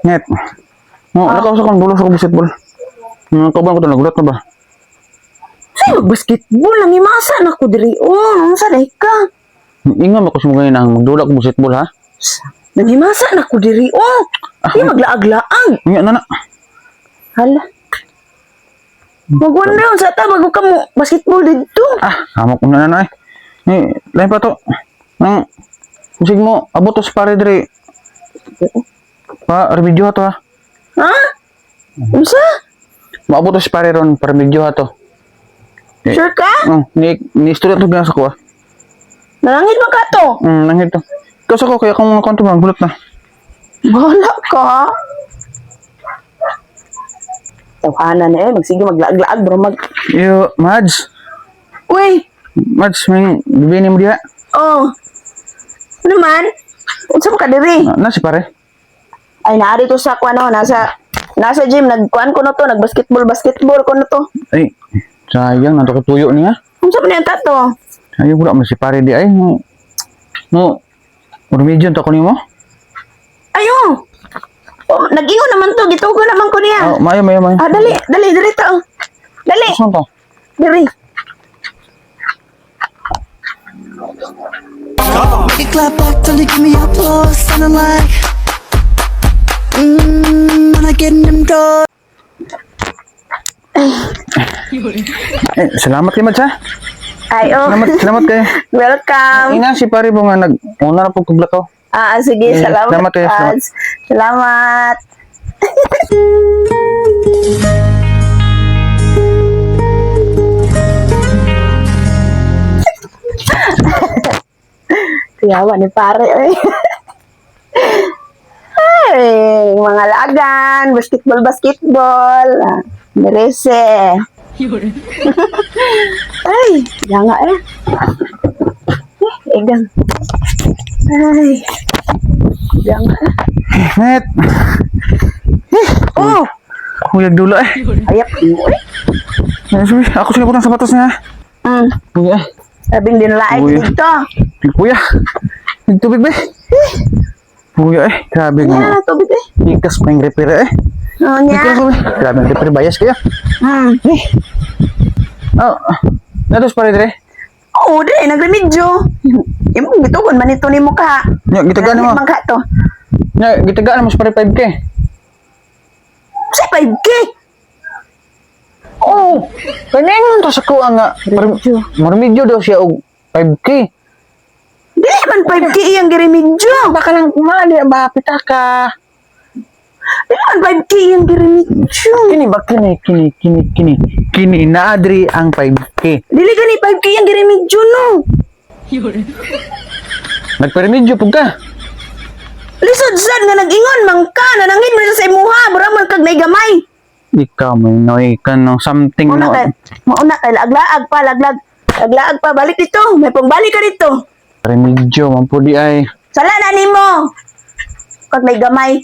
Net. No, nakausap kang dulo sa basketball. Kauban ko to nagulat na ba? Ay, basketball lang imasa na ko diri. Oh, unsa day ka? Ingam ako sumugayin ang magdula ko basketball ha. Nagimasa na ko diri. Oh, di maglaag-laag. Nga na. Hala. Magwanda sa ta bago ka mo basketball dito. Amo ko na eh. Lain pa to. Nang usig mo abot sa pare diri. Pa video to ha. Ha? Unsa? Maabot sa pare ron para video to. Sure ka? Ni student to binasa ko ah. Nangit man ka to. Nangit to. Kasi ko kaya kung konto bang gulat na. Bahala ka. Tawhanan na magsige maglaag-laag bro mag. Yo, Mads. Uy. Mads, may bibini mo diha. Oh. Ano man? Unsa mo ka diri? Na si pare. Ay naari to sa kuan nasa gym nagkuan ko na to, basketball ko na to. Ay, sayang nanto ko tuyo niya. Unsa man yan tato? Ay, wala man si pare di ay. No. Remedyo to ko nimo? Ayo. Oh, nag-ingon naman to, gitugo naman ko niya. Oh, mayo. Dali to. Dali. Saan to? Dali. Make it clap back till you give me applause, sounding like when I get in them doors. Salamat kay Mads ha. Ay, oh. Salamat kay. Welcome. Ina si pare mo nga una na pug kublakaw. Sige, salamat. Salamat kayo, salamat. Salamat. Kuyawa ni pare, eh. Ay, mga lagan, basketball. Merese. Ay, nga eh. Egan. Ay. Nga. Net. Oh, Huyag dulo eh. ayap mo eh. Sorry, ako sila putang sapatos niya. Kuya. Sabing din lain Uy. dito. Kuya. Tubig ba? Kuya eh. Grabe nga. Yeah, tubig eh. Ikas pa yung repair eh. Oo niya. Grabe ang repair bias kaya. Oh. Natos pa rin eh. Oo, di, nagremedyo. Yung gitugon man ito ni mo ka. Nya, gitagaan mo. Mangka to. Nya, gitagaan mo sa pare 5K. Sa 5K. Oh, kanina to sa kuha nga. Marmedyo daw siya og 5K. Dili man 5K iyang giremedyo. Baka lang kumali ba pitaka. Dili man 5K iyang giremedyo. Kini ba kini na adri ang 5K. Dili gani 5K iyang giremedyo no. Nagpermedyo pug ka. Lisod sad nga nag-ingon mangka nanangin mo sa imuha, mura man kag nay gamay. Ikaw may noy ka no something no. Mauna kay laglaag pa, laglaag pa, balik dito. May pangbalik ka dito. Remedyo man po di ay. Sala na nimo. Kag may gamay.